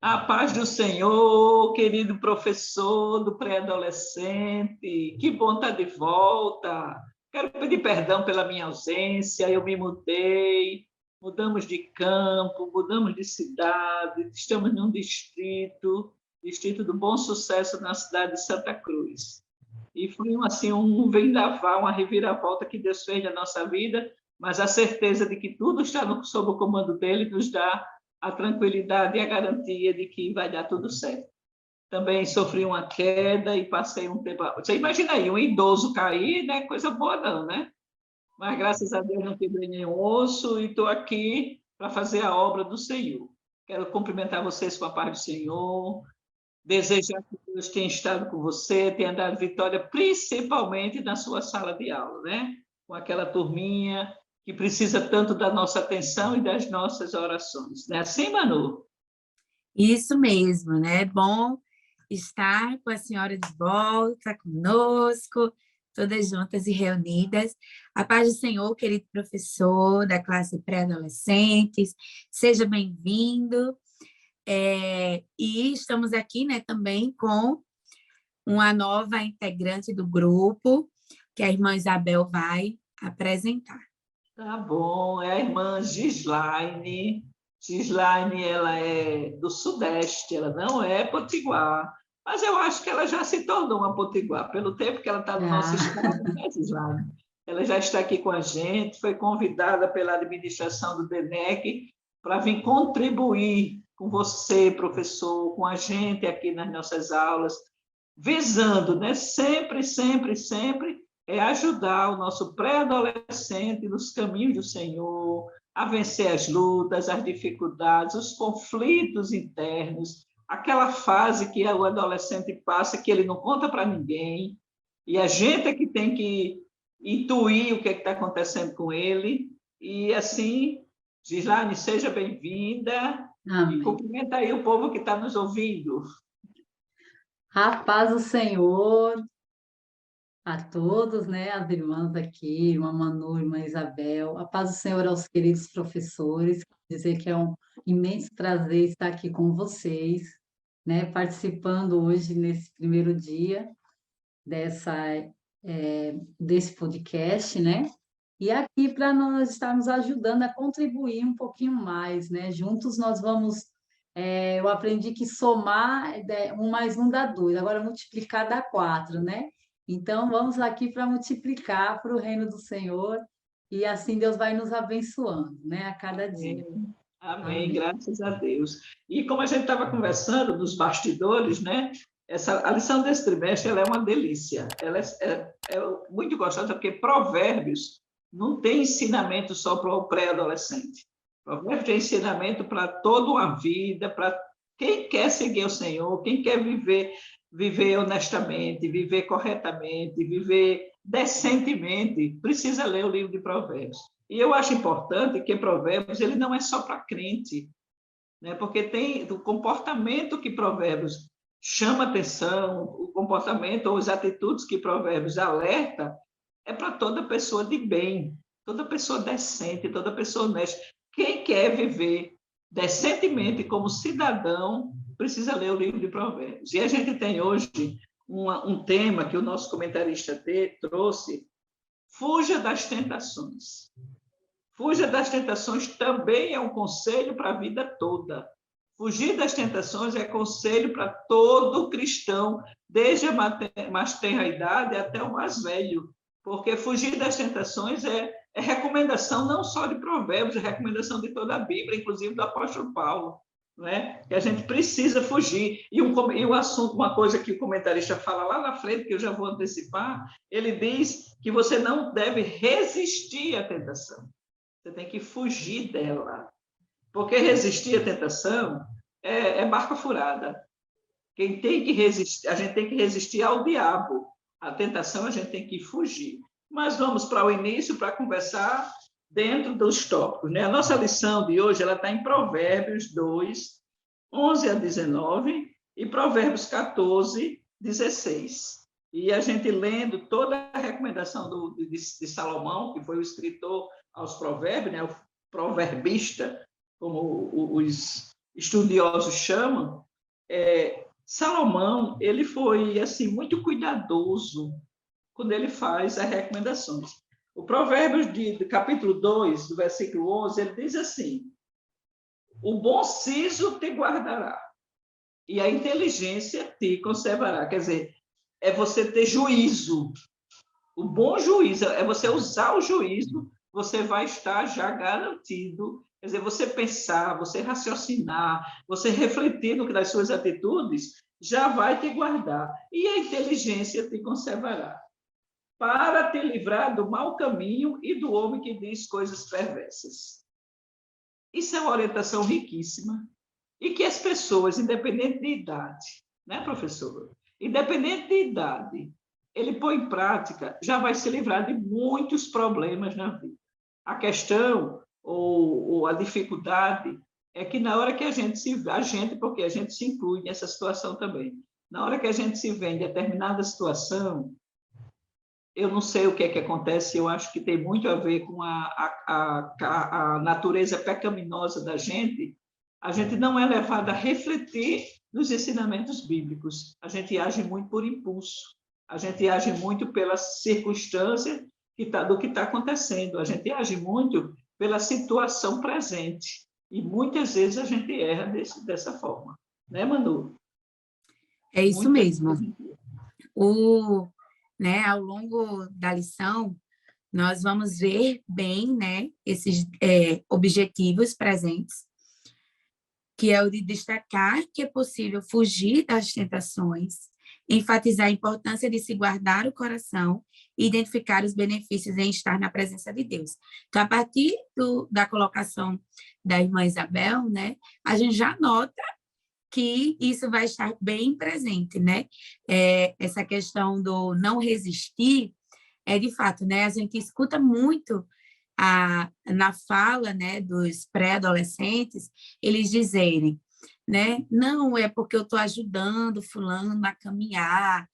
A paz do Senhor, querido professor do pré-adolescente, que bom estar de volta. Quero pedir perdão pela minha ausência, eu me mudei, mudamos de campo, mudamos de cidade, estamos num distrito do Bom Sucesso, na cidade de Santa Cruz. E foi assim, um vendaval, uma reviravolta que Deus fez na nossa vida, mas a certeza de que tudo está sob o comando dele nos dá a tranquilidade e a garantia de que vai dar tudo certo. Também sofri uma queda e passei um tempo... Você imagina aí, um idoso cair, né? Coisa boa não, né? Mas graças a Deus não quebrei nenhum osso e estou aqui para fazer a obra do Senhor. Quero cumprimentar vocês com a paz do Senhor, desejar que Deus tenha estado com você, tenha dado vitória, principalmente na sua sala de aula, né? Com aquela turminha que precisa tanto da nossa atenção e das nossas orações. Não é assim, Manu? Isso mesmo, né? É bom estar com a senhora de volta, conosco, todas juntas e reunidas. A paz do Senhor, querido professor da classe pré-adolescentes, seja bem-vindo. E estamos aqui, né, também com uma nova integrante do grupo, que a irmã Isabel vai apresentar. Tá bom, é a irmã Gislaine. Gislaine, ela é do Sudeste, ela não é potiguar, mas eu acho que ela já se tornou uma potiguar, pelo tempo que ela está no nosso estado, né, Gislaine? Ela já está aqui com a gente, foi convidada pela administração do DENEC para vir contribuir com você, professor, com a gente aqui nas nossas aulas, visando, né, sempre, sempre, sempre, ajudar o nosso pré-adolescente nos caminhos do Senhor, a vencer as lutas, as dificuldades, os conflitos internos, aquela fase que o adolescente passa que ele não conta para ninguém, e a gente é que tem que intuir o que está acontecendo com ele, e assim, Gislaine, seja bem-vinda, e cumprimenta aí o povo que está nos ouvindo. A paz do Senhor a todos, né? As irmãs aqui, irmã Manu, irmã Isabel. A paz do Senhor aos queridos professores. Dizer que é um imenso prazer estar aqui com vocês, né? Participando hoje, nesse primeiro dia desse podcast, né? E aqui para nós estarmos ajudando a contribuir um pouquinho mais, né? Juntos nós vamos... eu aprendi que somar, 1 mais 1 dá 2, agora multiplicar dá 4, né? Então, vamos aqui para multiplicar para o reino do Senhor, e assim Deus vai nos abençoando, né? A cada dia. Amém, graças a Deus. E como a gente estava conversando nos bastidores, né? A lição desse trimestre ela é uma delícia. Ela é muito gostosa, porque Provérbios não tem ensinamento só para o pré-adolescente. Provérbios tem ensinamento para toda uma vida, para quem quer seguir o Senhor, quem quer viver honestamente, viver corretamente, viver decentemente, precisa ler o livro de Provérbios. E eu acho importante que Provérbios ele não é só para crente, né? Porque tem o comportamento que Provérbios chama atenção, o comportamento ou as atitudes que Provérbios alerta é para toda pessoa de bem, toda pessoa decente, toda pessoa honesta. Quem quer viver decentemente como cidadão precisa ler o livro de Provérbios. E a gente tem hoje um tema que o nosso comentarista trouxe: fuja das tentações. Fuja das tentações também é um conselho para a vida toda. Fugir das tentações é conselho para todo cristão, desde a mais tenra idade até o mais velho, porque fugir das tentações é recomendação não só de Provérbios, é recomendação de toda a Bíblia, inclusive do apóstolo Paulo, né? Que a gente precisa fugir. E o assunto, uma coisa que o comentarista fala lá na frente, que eu já vou antecipar, ele diz que você não deve resistir à tentação. Você tem que fugir dela. Porque resistir à tentação é barca furada. Quem tem que resistir, a gente tem que resistir ao diabo. A tentação a gente tem que fugir. Mas vamos para o início para conversar dentro dos tópicos, né? A nossa lição de hoje ela está em Provérbios 2, 11 a 19 e Provérbios 14, 16. E a gente lendo toda a recomendação de Salomão, que foi o escritor aos provérbios, né? O proverbista, como os estudiosos chamam, Salomão, ele foi assim muito cuidadoso quando ele faz as recomendações. O Provérbios do capítulo 2, do versículo 11, ele diz assim: o bom siso te guardará e a inteligência te conservará. Quer dizer, é você ter juízo. O bom juízo é você usar o juízo, você vai estar já garantido. Quer dizer, você pensar, você raciocinar, você refletir no que das suas atitudes, já vai te guardar. E a inteligência te conservará, para te livrar do mau caminho e do homem que diz coisas perversas. Isso é uma orientação riquíssima. E que as pessoas, independente de idade, né, professora? Independente de idade, ele põe em prática, já vai se livrar de muitos problemas na vida. A questão ou a dificuldade é que na hora que a gente, porque a gente se inclui nessa situação também, na hora que a gente se vê em determinada situação, eu não sei o que é que acontece, eu acho que tem muito a ver com a natureza pecaminosa da gente. A gente não é levado a refletir nos ensinamentos bíblicos, a gente age muito por impulso, a gente age muito pela circunstância do que está acontecendo, a gente age muito pela situação presente, e muitas vezes a gente erra dessa forma. Né, Manu? É isso mesmo. Ao longo da lição, nós vamos ver bem, né, esses objetivos presentes, que é o de destacar que é possível fugir das tentações, enfatizar a importância de se guardar o coração e identificar os benefícios em estar na presença de Deus. Então, a partir da colocação da irmã Isabel, né, a gente já nota que isso vai estar bem presente, né? Essa questão do não resistir é de fato, né? A gente escuta muito na fala, né, dos pré-adolescentes, eles dizerem, né? Não, é porque eu estou ajudando fulano a caminhar.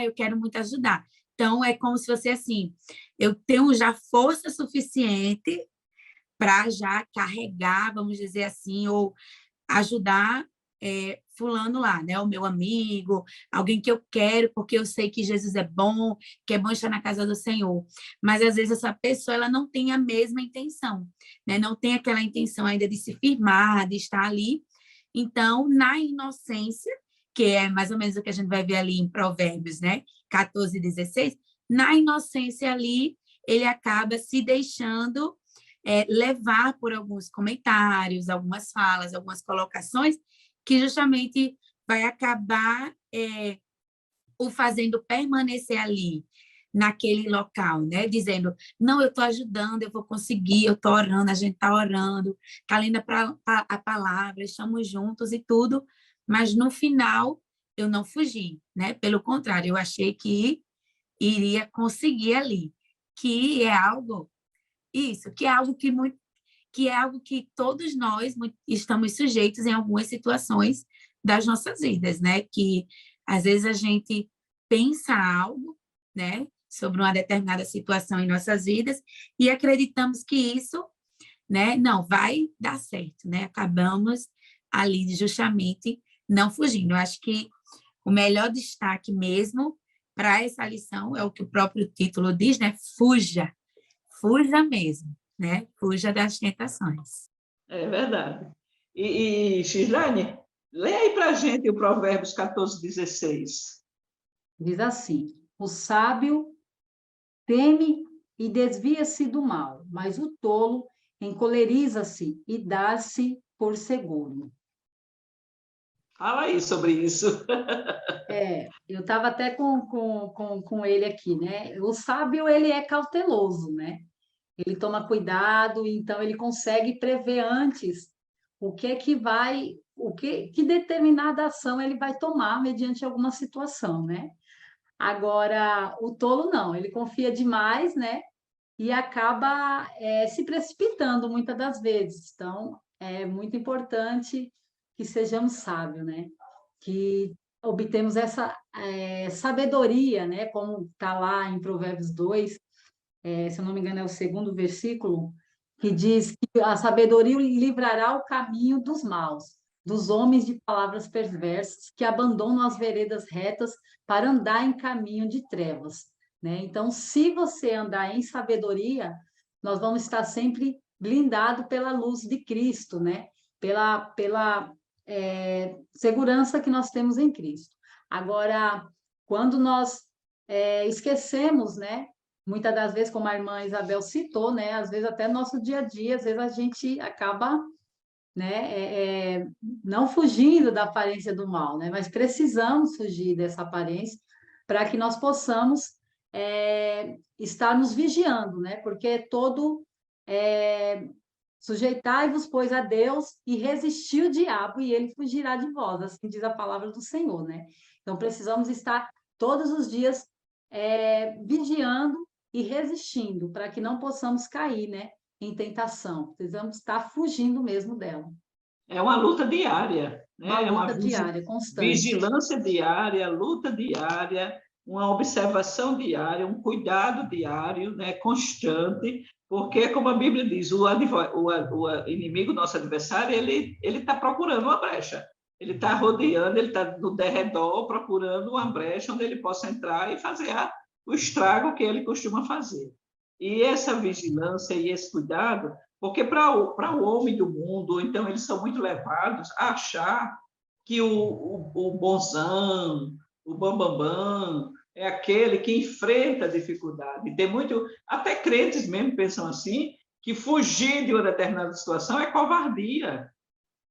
Eu quero muito ajudar. Então, é como se fosse assim, eu tenho já força suficiente para já carregar, vamos dizer assim, ou ajudar fulano lá, né? O meu amigo, alguém que eu quero, porque eu sei que Jesus é bom, que é bom estar na casa do Senhor. Mas, às vezes, essa pessoa ela não tem a mesma intenção, né? Não tem aquela intenção ainda de se firmar, de estar ali. Então, na inocência, que é mais ou menos o que a gente vai ver ali em Provérbios, né? 14 e 16, na inocência ali, ele acaba se deixando levar por alguns comentários, algumas falas, algumas colocações, que justamente vai acabar o fazendo permanecer ali, naquele local, né? Dizendo, não, eu estou ajudando, eu vou conseguir, eu estou orando, a gente está orando, está lendo a palavra, estamos juntos e tudo, mas no final eu não fugi, né? Pelo contrário, eu achei que iria conseguir ali, que é algo isso, que é algo que todos nós estamos sujeitos em algumas situações das nossas vidas, né? Que às vezes a gente pensa algo, né, sobre uma determinada situação em nossas vidas e acreditamos que isso, né, não vai dar certo, né? Acabamos ali justamente não fugindo. Eu acho que o melhor destaque mesmo para essa lição é o que o próprio título diz, né? Fuja mesmo, né? Fuja das tentações. É verdade. Gislaine, lê aí para a gente o Provérbios 14, 16. Diz assim: o sábio teme e desvia-se do mal, mas o tolo encoleriza-se e dá-se por seguro. Fala aí sobre isso. Eu estava até com ele aqui, né? O sábio, ele é cauteloso, né? Ele toma cuidado, então ele consegue prever antes que determinada ação ele vai tomar mediante alguma situação, né? Agora, o tolo não, ele confia demais, né? E acaba se precipitando muitas das vezes. Então, é muito importante que sejamos sábios, né? Que obtemos essa sabedoria, né? Como está lá em Provérbios 2, se eu não me engano, é o segundo versículo, que diz que a sabedoria livrará o caminho dos maus, dos homens de palavras perversas que abandonam as veredas retas para andar em caminho de trevas, né? Então, se você andar em sabedoria, nós vamos estar sempre blindado pela luz de Cristo, né? Pela segurança que nós temos em Cristo. Agora, quando nós esquecemos, né? Muitas das vezes, como a irmã Isabel citou, né? Às vezes até no nosso dia a dia, às vezes a gente acaba, né? Não fugindo da aparência do mal, né? Mas precisamos fugir dessa aparência para que nós possamos estar nos vigiando, né? Porque sujeitai-vos, pois, a Deus e resistir o diabo e ele fugirá de vós, assim diz a palavra do Senhor, né? Então, precisamos estar todos os dias vigiando e resistindo para que não possamos cair, né, em tentação. Precisamos estar fugindo mesmo dela. É uma luta diária, né? Uma luta diária, constante. Vigilância diária, luta diária, uma observação diária, um cuidado diário, né? Constante, porque, como a Bíblia diz, o inimigo, nosso adversário, ele está procurando uma brecha. Ele está rodeando, ele está no derredor, procurando uma brecha onde ele possa entrar e fazer o estrago que ele costuma fazer. E essa vigilância e esse cuidado, porque para o homem do mundo, então, eles são muito levados a achar que o bonzão, o bambambam, é aquele que enfrenta a dificuldade. Tem muito, até crentes mesmo pensam assim, que fugir de uma determinada situação é covardia,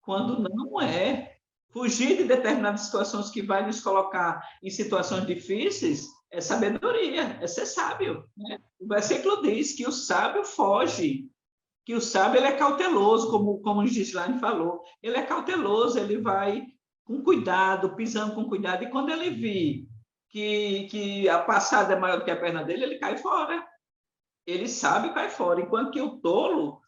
quando não é. Fugir de determinadas situações que vai nos colocar em situações difíceis é sabedoria, é ser sábio, né? O versículo diz que o sábio foge, que o sábio ele é cauteloso, como o Gislaine falou, ele é cauteloso, ele vai com cuidado, pisando com cuidado, e quando ele vir que a passada é maior do que a perna dele, ele cai fora. Ele sabe e cai fora, enquanto que o tolo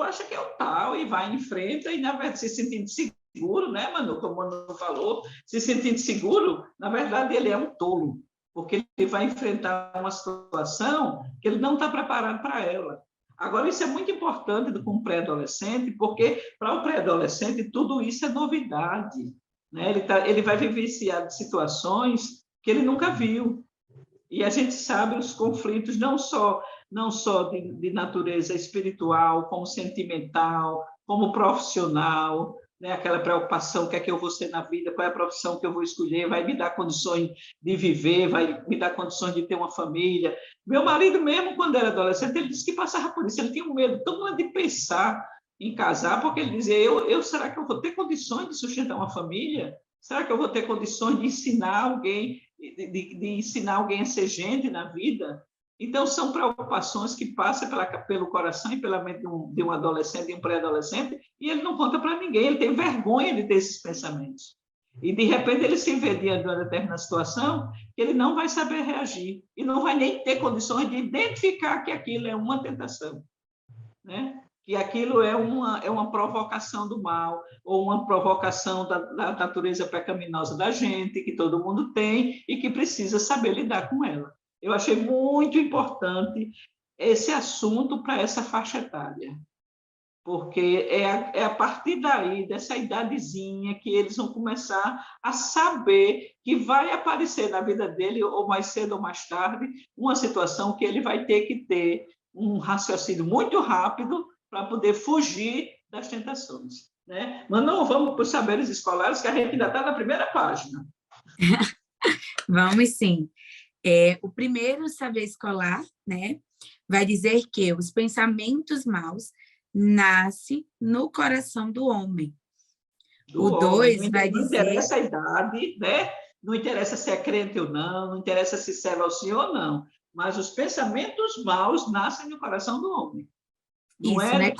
acha que é o tal e vai em frente e, na verdade, se sentindo seguro, né, Manu? Como o Manu falou, se sentindo seguro, na verdade, ele é um tolo, porque ele vai enfrentar uma situação que ele não está preparado para ela. Agora, isso é muito importante com o pré-adolescente, porque para o pré-adolescente tudo isso é novidade, né? Ele vai vivenciar situações que ele nunca viu. E a gente sabe os conflitos não só de natureza espiritual, como sentimental, como profissional, né? Aquela preocupação, o que é que eu vou ser na vida, qual é a profissão que eu vou escolher, vai me dar condições de viver, vai me dar condições de ter uma família. Meu marido mesmo, quando era adolescente, ele disse que passava por isso, ele tinha um medo tão grande de pensar em casar, porque ele dizia, será que eu vou ter condições de sustentar uma família? Será que eu vou ter condições de ensinar alguém, de ensinar alguém a ser gente na vida? Então, são preocupações que passam pelo coração e pela mente de um adolescente, de um pré-adolescente, e ele não conta para ninguém, ele tem vergonha de ter esses pensamentos. E, de repente, ele se vê diante de uma determinada situação que ele não vai saber reagir, e não vai nem ter condições de identificar que aquilo é uma tentação, né? Que aquilo é uma provocação do mal, ou uma provocação da natureza pecaminosa da gente, que todo mundo tem, e que precisa saber lidar com ela. Eu achei muito importante esse assunto para essa faixa etária, porque é a partir daí, dessa idadezinha, que eles vão começar a saber que vai aparecer na vida dele, ou mais cedo ou mais tarde, uma situação que ele vai ter que ter um raciocínio muito rápido para poder fugir das tentações, né? Mas não vamos para os saberes escolares, que a gente ainda está na primeira página. Vamos sim. O primeiro saber escolar, né, vai dizer que os pensamentos maus nascem no coração do homem. O 2 vai dizer... Não interessa a idade, né? Não interessa se é crente ou não interessa se serve ao Senhor ou não, mas os pensamentos maus nascem no coração do homem. Não isso, é, né?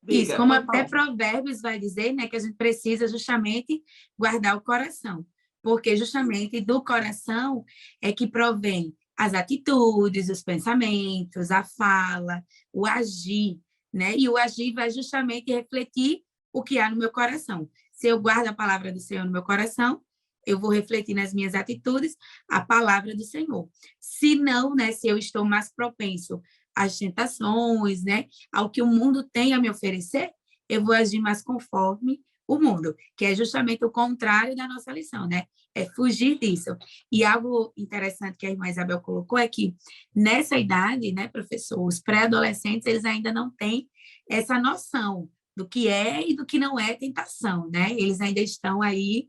Diga, como até Provérbios vai dizer, né, que a gente precisa justamente guardar o coração, porque justamente do coração é que provém as atitudes, os pensamentos, a fala, o agir, né? E o agir vai justamente refletir o que há no meu coração. Se eu guardo a palavra do Senhor no meu coração, eu vou refletir nas minhas atitudes a palavra do Senhor. Se não, né, se eu estou mais propenso às tentações, né, ao que o mundo tem a me oferecer, eu vou agir mais conforme o mundo, que é justamente o contrário da nossa lição, né? É fugir disso. E algo interessante que a irmã Isabel colocou é que nessa idade, né, professor, os pré-adolescentes, eles ainda não têm essa noção do que é e do que não é tentação, né? Eles ainda estão aí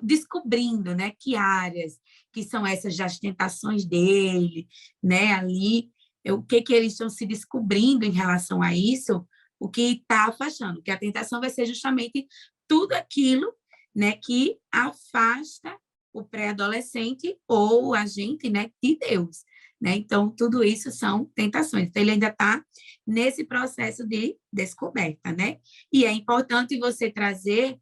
descobrindo, né, que áreas que são essas das tentações dele, né, ali, o que eles estão se descobrindo em relação a isso, o que está afastando, que a tentação vai ser justamente tudo aquilo, né, que afasta o pré-adolescente ou a gente, né, de Deus, né? Então, tudo isso são tentações. Então, ele ainda está nesse processo de descoberta, né? E é importante você trazer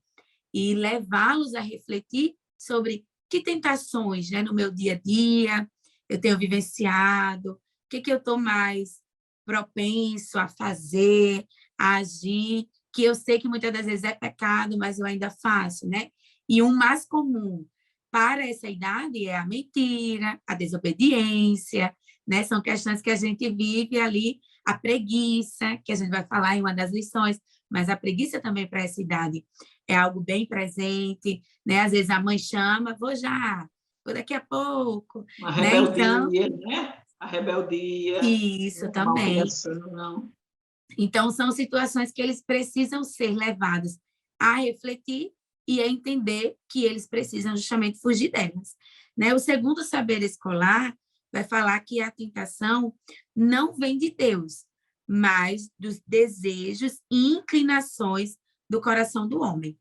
e levá-los a refletir sobre que tentações, né, no meu dia a dia eu tenho vivenciado, o que eu estou mais propenso a fazer, a agir, que eu sei que muitas das vezes é pecado, mas eu ainda faço, né? E um mais comum para essa idade é a mentira, a desobediência, né? São questões que a gente vive ali, a preguiça, que a gente vai falar em uma das lições, mas a preguiça também para essa idade é algo bem presente, né? Às vezes a mãe chama, vou daqui a pouco, Uma né? Então, rebeldia, né? A rebeldia, isso uma também. malcriação. Então, são situações que eles precisam ser levados a refletir e a entender que eles precisam justamente fugir delas, né? O segundo saber escolar vai falar que a tentação não vem de Deus, mas dos desejos e inclinações do coração do homem.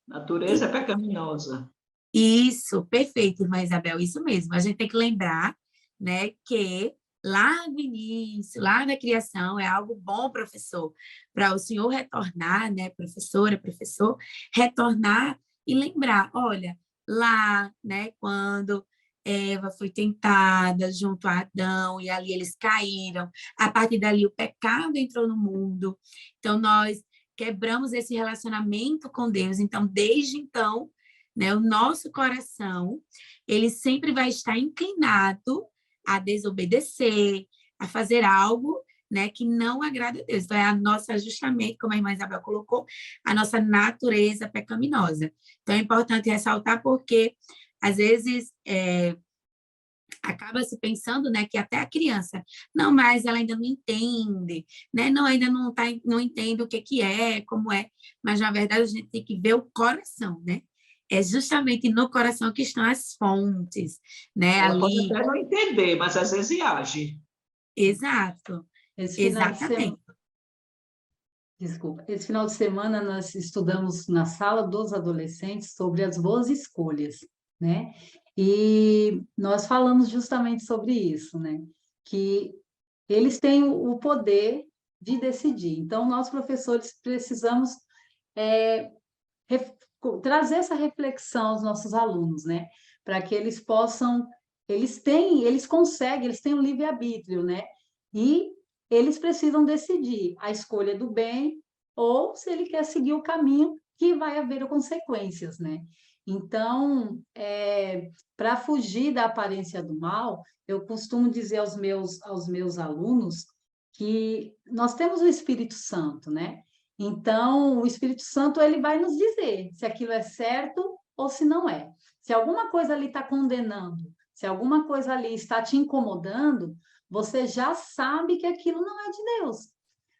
Natureza pecaminosa. Isso, perfeito, irmã Isabel, isso mesmo. A gente tem que lembrar, né, que lá no início, lá na criação, é algo bom, professor, para o senhor retornar, né, professora, professor, retornar e lembrar, olha, lá, né, quando Eva foi tentada junto a Adão e ali eles caíram, a partir dali o pecado entrou no mundo, então nós quebramos esse relacionamento com Deus, então desde então, né, o nosso coração, ele sempre vai estar inclinado a desobedecer, a fazer algo, né, que não agrada a Deus. Então, é a nossa, justamente, como a irmã Isabel colocou, a nossa natureza pecaminosa. Então, é importante ressaltar porque, às vezes, acaba se pensando, né, que até a criança, não, mas ela ainda não entende, né, não, ainda não entende o que é, como é, mas, na verdade, a gente tem que ver o coração, né? É justamente no coração que estão as fontes, né, Ela pode ali. até não entender, mas às vezes age. Exato, Esse final de semana, exatamente. desculpa, esse final de semana nós estudamos na sala dos adolescentes sobre as boas escolhas, né? E nós falamos justamente sobre isso, né? Que eles têm o poder de decidir. Então, nós, professores, precisamos ref- trazer essa reflexão aos nossos alunos, né? Para que eles possam, eles conseguem, eles têm um livre-arbítrio, né? E eles precisam decidir a escolha do bem ou se ele quer seguir o caminho que vai haver consequências, né? Então, para fugir da aparência do mal, eu costumo dizer aos meus alunos que nós temos o Espírito Santo, né? Então, o Espírito Santo ele vai nos dizer se aquilo é certo ou se não é. Se alguma coisa ali está condenando, se alguma coisa ali está te incomodando, você já sabe que aquilo não é de Deus.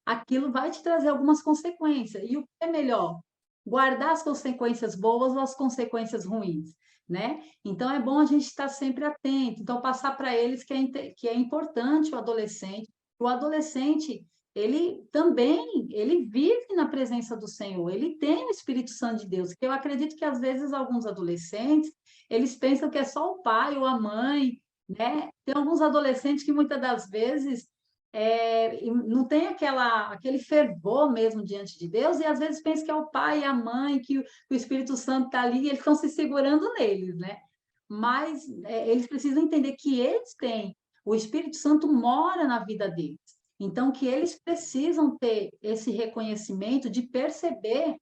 Aquilo vai te trazer algumas consequências. E o que é melhor? Guardar as consequências boas ou as consequências ruins, né? Então, é bom a gente estar sempre atento. Então, passar para eles que é importante o adolescente ele também, ele vive na presença do Senhor, ele tem o Espírito Santo de Deus, que eu acredito que às vezes alguns adolescentes, eles pensam que é só o pai ou a mãe, né? Tem alguns adolescentes que muitas das vezes não tem aquele fervor mesmo diante de Deus, e às vezes pensam que é o pai e a mãe, que o Espírito Santo está ali e eles estão se segurando neles, né? Mas eles precisam entender que eles têm, o Espírito Santo mora na vida deles. Então, que eles precisam ter esse reconhecimento de perceber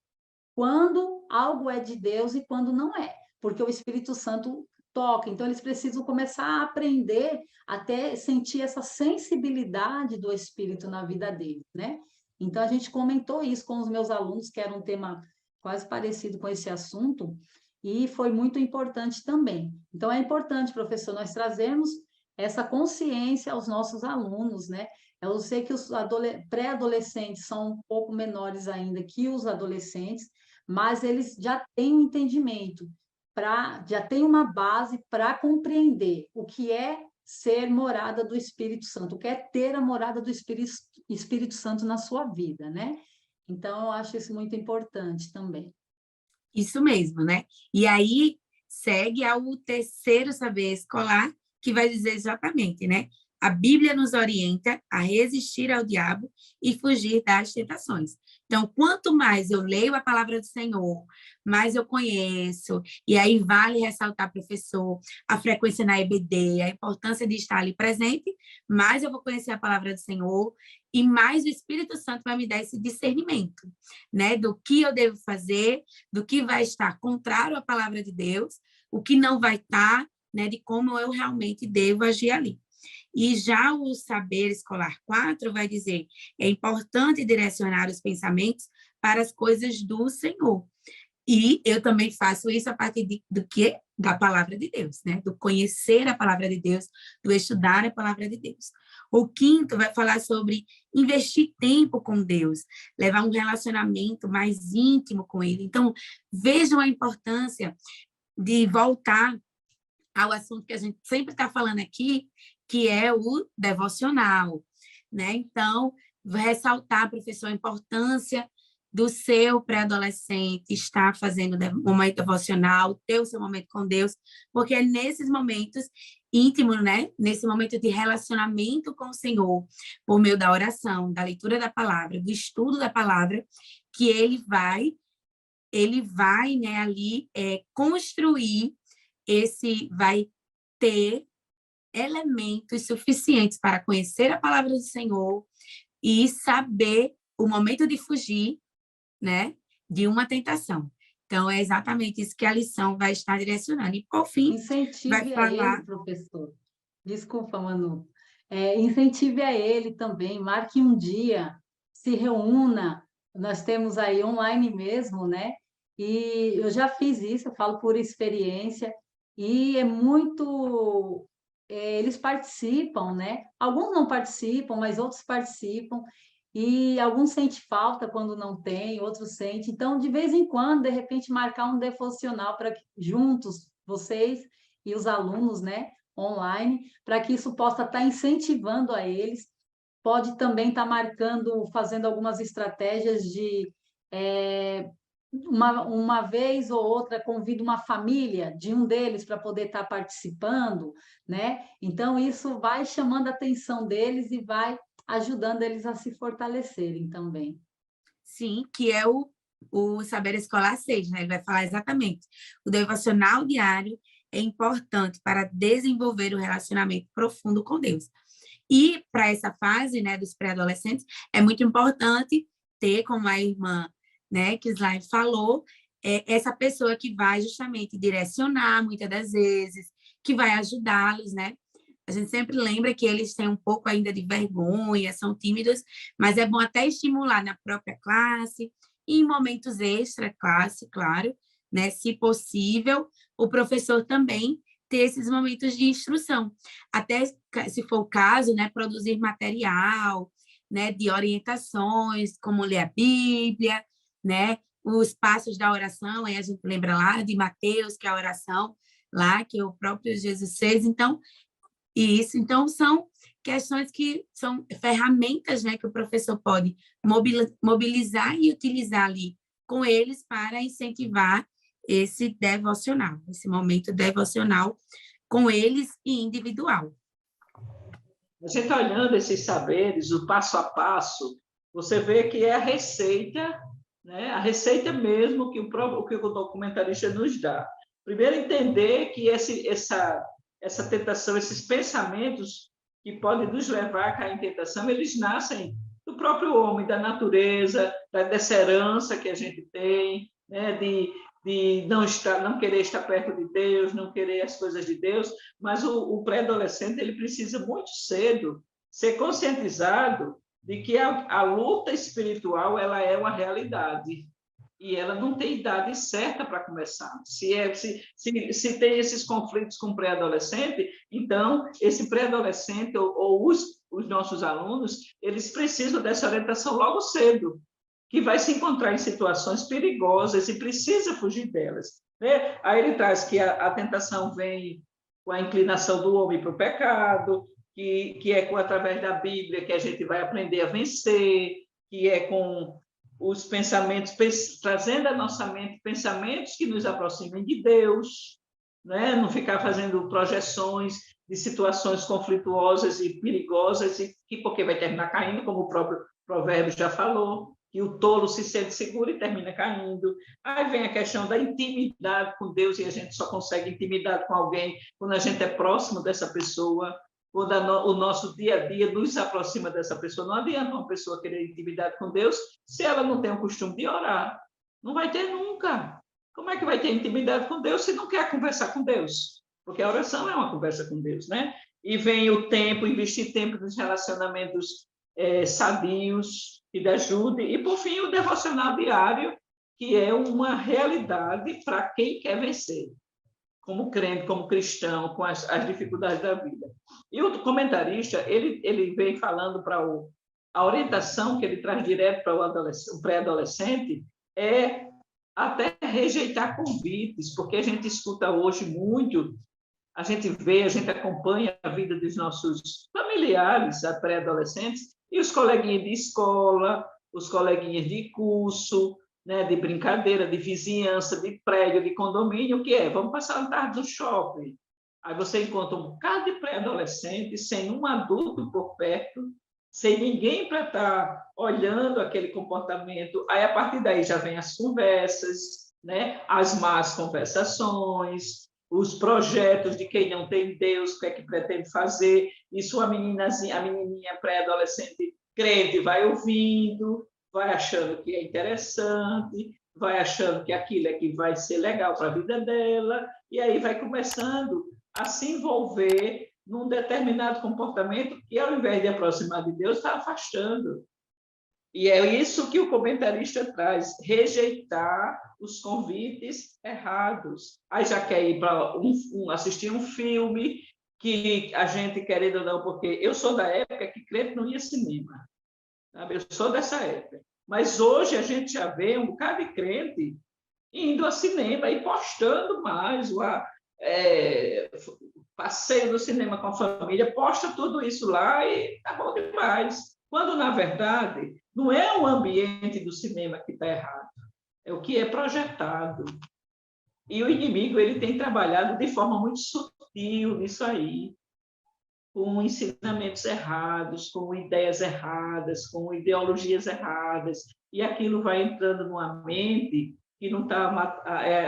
quando algo é de Deus e quando não é, porque o Espírito Santo toca. Então, eles precisam começar a aprender até sentir essa sensibilidade do Espírito na vida deles, né? Então, a gente comentou isso com os meus alunos, que era um tema quase parecido com esse assunto, e foi muito importante também. Então, é importante, professor, nós trazermos essa consciência aos nossos alunos, né? Eu sei que os pré-adolescentes são um pouco menores ainda que os adolescentes, mas eles já têm um entendimento, já têm uma base para compreender o que é ser morada do Espírito Santo, o que é ter a morada do Espírito Santo na sua vida, né? Então, eu acho isso muito importante também. Isso mesmo, né? E aí segue ao terceiro saber escolar, que vai dizer exatamente, né? A Bíblia nos orienta a resistir ao diabo e fugir das tentações. Então, quanto mais eu leio a palavra do Senhor, mais eu conheço, e aí vale ressaltar, professor, a frequência na EBD, a importância de estar ali presente, mais eu vou conhecer a palavra do Senhor, e mais o Espírito Santo vai me dar esse discernimento, né? Do que eu devo fazer, do que vai estar contrário à palavra de Deus, o que não vai estar, né? De como eu realmente devo agir ali. E já o saber escolar 4 vai dizer, é importante direcionar os pensamentos para as coisas do Senhor. E eu também faço isso a partir do que? Da palavra de Deus, né? Do conhecer a palavra de Deus, do estudar a palavra de Deus. O quinto vai falar sobre investir tempo com Deus, levar um relacionamento mais íntimo com Ele. Então, vejam a importância de voltar ao assunto que a gente sempre está falando aqui, que é o devocional, né? Então, vou ressaltar, professor, a importância do seu pré-adolescente estar fazendo um momento devocional, ter o seu momento com Deus, porque é nesses momentos íntimos, né? Nesse momento de relacionamento com o Senhor, por meio da oração, da leitura da palavra, do estudo da palavra, que ele vai, né, ali construir vai ter elementos suficientes para conhecer a palavra do Senhor e saber o momento de fugir, né, de uma tentação. Então, é exatamente isso que a lição vai estar direcionando. E, por fim, vai Incentive a falar... ele, professor. Desculpa, Manu. Incentive a ele também, marque um dia, se reúna. Nós temos aí online mesmo, né? E eu já fiz isso, eu falo por experiência, e é muito. Eles participam, né? Alguns não participam, mas outros participam. E alguns sentem falta quando não tem, outros sentem. Então, de vez em quando, de repente, marcar um devocional para juntos, vocês e os alunos, né, online, para que isso possa estar incentivando a eles. Pode também estar marcando, fazendo algumas estratégias de uma vez ou outra convida uma família de um deles para poder estar participando, né? Então, isso vai chamando a atenção deles e vai ajudando eles a se fortalecerem também. Sim, que é o saber escolar 6, né? Ele vai falar exatamente. O devocional diário é importante para desenvolver o relacionamento profundo com Deus. E para essa fase, né, dos pré-adolescentes, é muito importante ter, como a irmã, né, Kislai falou, essa pessoa que vai justamente direcionar, muitas das vezes, que vai ajudá-los, né? A gente sempre lembra que eles têm um pouco ainda de vergonha, são tímidos, mas é bom até estimular na própria classe e em momentos extra-classe, claro, né? Se possível, o professor também ter esses momentos de instrução. Até, se for o caso, né? Produzir material, né? De orientações, como ler a Bíblia, né? Os passos da oração, aí a gente lembra lá de Mateus, que é a oração lá, que o próprio Jesus fez. Então, então, são questões que são ferramentas, né, que o professor pode mobilizar e utilizar ali com eles para incentivar esse devocional, esse momento devocional com eles e individual. A gente olhando esses saberes, o passo a passo, você vê que é a receita, né? A receita mesmo que o documentarista nos dá. Primeiro, entender que essa tentação, esses pensamentos que podem nos levar a cair em tentação, eles nascem do próprio homem, da natureza, dessa herança que a gente tem, né? De não querer estar perto de Deus, não querer as coisas de Deus, mas o pré-adolescente ele precisa muito cedo ser conscientizado de que a luta espiritual ela é uma realidade e ela não tem idade certa para começar. Se tem esses conflitos com o pré-adolescente, então esse pré-adolescente ou os nossos alunos, eles precisam dessa orientação logo cedo, que vai se encontrar em situações perigosas e precisa fugir delas, né? Aí ele traz que a tentação vem com a inclinação do homem para o pecado, que é através da Bíblia que a gente vai aprender a vencer, que é com os pensamentos, trazendo à nossa mente pensamentos que nos aproximem de Deus, né? Não ficar fazendo projeções de situações conflituosas e perigosas, porque vai terminar caindo, como o próprio provérbio já falou, que o tolo se sente seguro e termina caindo. Aí vem a questão da intimidade com Deus, e a gente só consegue intimidade com alguém quando a gente é próximo dessa pessoa, quando o nosso dia a dia nos aproxima dessa pessoa. Não adianta uma pessoa querer intimidade com Deus se ela não tem o costume de orar. Não vai ter nunca. Como é que vai ter intimidade com Deus se não quer conversar com Deus? Porque a oração é uma conversa com Deus, né? E vem o tempo, investir tempo nos relacionamentos sadios, que lhe ajude. E, por fim, o devocional diário, que é uma realidade para quem quer vencer, como crente, como cristão, com as dificuldades da vida. E o comentarista, ele vem falando para a orientação que ele traz direto para o pré-adolescente é até rejeitar convites, porque a gente escuta hoje muito, a gente vê, a gente acompanha a vida dos nossos familiares, pré-adolescentes, e os coleguinhas de escola, os coleguinhas de curso, né, de brincadeira, de vizinhança, de prédio, de condomínio, o que é? Vamos passar a tarde no shopping. Aí você encontra um bocado de pré-adolescente, sem um adulto por perto, sem ninguém para estar olhando aquele comportamento. Aí, a partir daí, já vem as conversas, né, as más conversações, os projetos de quem não tem Deus, o que é que pretende fazer. Isso a menininha pré-adolescente crente vai ouvindo, vai achando que é interessante, vai achando que aquilo é que vai ser legal para a vida dela, e aí vai começando a se envolver num determinado comportamento que, ao invés de aproximar de Deus, está afastando. E é isso que o comentarista traz, rejeitar os convites errados. Aí já quer ir para assistir um filme que a gente, querendo ou não, porque eu sou da época que crente não ia cinema, sabe? Eu sou dessa época. Mas hoje a gente já vê um bocado de crente indo ao cinema e postando mais, passeio no cinema com a família, posta tudo isso lá e tá bom demais. Quando, na verdade, não é o ambiente do cinema que está errado, é o que é projetado. E o inimigo ele tem trabalhado de forma muito sutil nisso aí, com ensinamentos errados, com ideias erradas, com ideologias erradas, e aquilo vai entrando numa mente que não está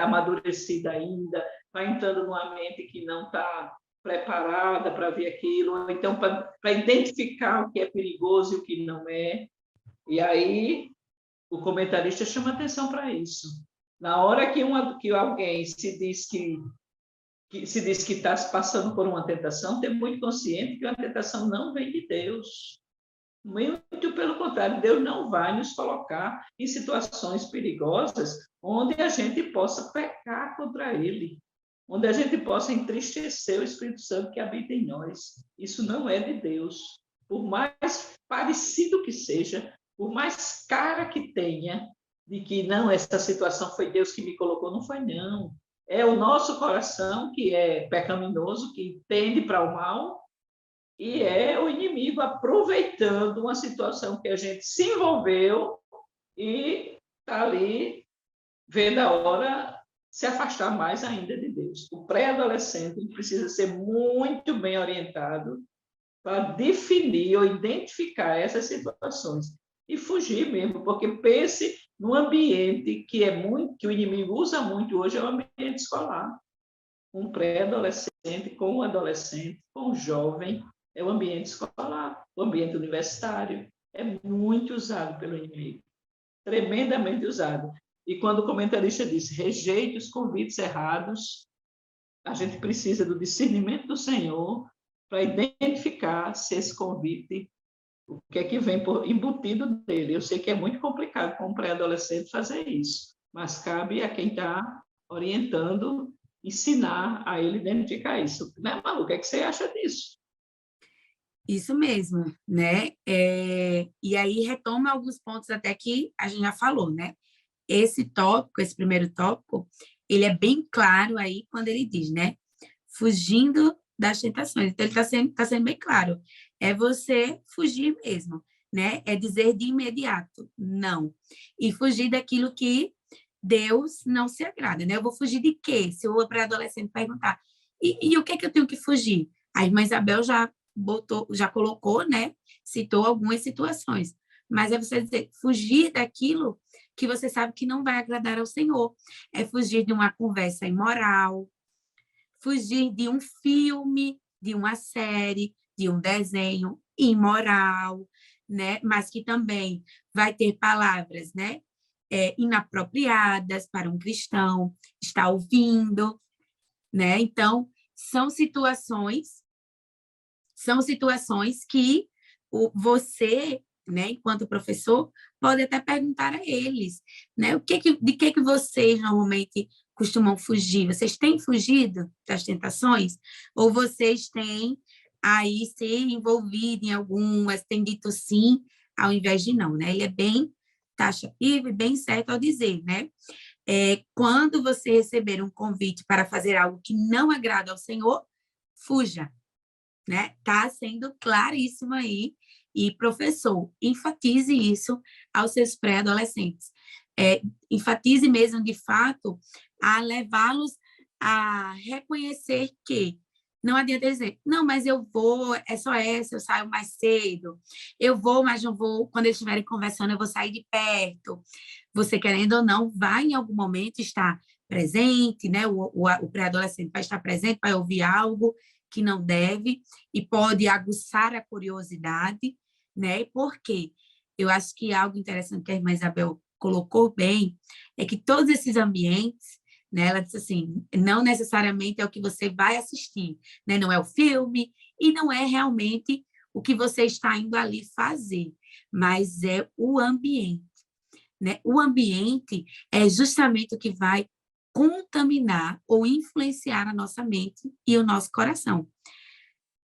amadurecida ainda, vai entrando numa mente que não está preparada para ver aquilo, ou então para identificar o que é perigoso e o que não é. E aí o comentarista chama atenção para isso. Na hora que alguém se diz que está passando por uma tentação, tem muito consciente que a tentação não vem de Deus. Muito pelo contrário, Deus não vai nos colocar em situações perigosas onde a gente possa pecar contra Ele, onde a gente possa entristecer o Espírito Santo que habita em nós. Isso não é de Deus. Por mais parecido que seja, por mais cara que tenha, de que não, essa situação foi Deus que me colocou, não foi não. É o nosso coração que é pecaminoso, que tende para o mal, e é o inimigo aproveitando uma situação que a gente se envolveu e está ali vendo a hora se afastar mais ainda de Deus. O pré-adolescente precisa ser muito bem orientado para definir ou identificar essas situações e fugir mesmo, porque pense no ambiente que o inimigo usa muito hoje, é o ambiente escolar. Um pré-adolescente com um adolescente, com um jovem, é o ambiente escolar, o ambiente universitário. É muito usado pelo inimigo, tremendamente usado. E quando o comentarista diz, rejeite os convites errados, a gente precisa do discernimento do Senhor para identificar se esse convite O que é que vem embutido dele. Eu sei que é muito complicado para um pré-adolescente fazer isso, mas cabe a quem está orientando ensinar a ele identificar isso. Né, Malu? O que é que você acha disso? Isso mesmo, né? E aí retoma alguns pontos até que a gente já falou, né? Esse tópico, esse primeiro tópico, ele é bem claro aí quando ele diz, né? Fugindo das tentações. Então, ele tá sendo bem claro. É você fugir mesmo, né? É dizer de imediato, não. E fugir daquilo que Deus não se agrada, né? Eu vou fugir de quê? Se o pré-adolescente perguntar, e o que é que eu tenho que fugir? A irmã Isabel já colocou, né? Citou algumas situações. Mas é você dizer, fugir daquilo que você sabe que não vai agradar ao Senhor. É fugir de uma conversa imoral, fugir de um filme, de uma série, de um desenho imoral, né? Mas que também vai ter palavras, né? Inapropriadas para um cristão estar ouvindo, né? Então, são situações que você, né, enquanto professor, pode até perguntar a eles, né? De que vocês normalmente costumam fugir? Vocês têm fugido das tentações? Ou vocês têm aí se envolvido em algumas, têm dito sim ao invés de não, né? Ele é bem taxativo e bem certo ao dizer, né? Quando você receber um convite para fazer algo que não agrada ao Senhor, fuja, né? Tá sendo claríssimo aí. E, professor, enfatize isso aos seus pré-adolescentes. Enfatize mesmo, de fato, a levá-los a reconhecer que não adianta dizer, não, mas eu vou, é só essa, eu saio mais cedo, eu vou, mas não vou, quando eles estiverem conversando, eu vou sair de perto. Você, querendo ou não, vai em algum momento estar presente, né? O pré-adolescente vai estar presente, vai ouvir algo que não deve, e pode aguçar a curiosidade, né? Porque eu acho que algo interessante que a irmã Isabel colocou bem é que todos esses ambientes, né, ela disse assim, não necessariamente é o que você vai assistir, né? Não é o filme e não é realmente o que você está indo ali fazer, mas é o ambiente, né? O ambiente é justamente o que vai contaminar ou influenciar a nossa mente e o nosso coração.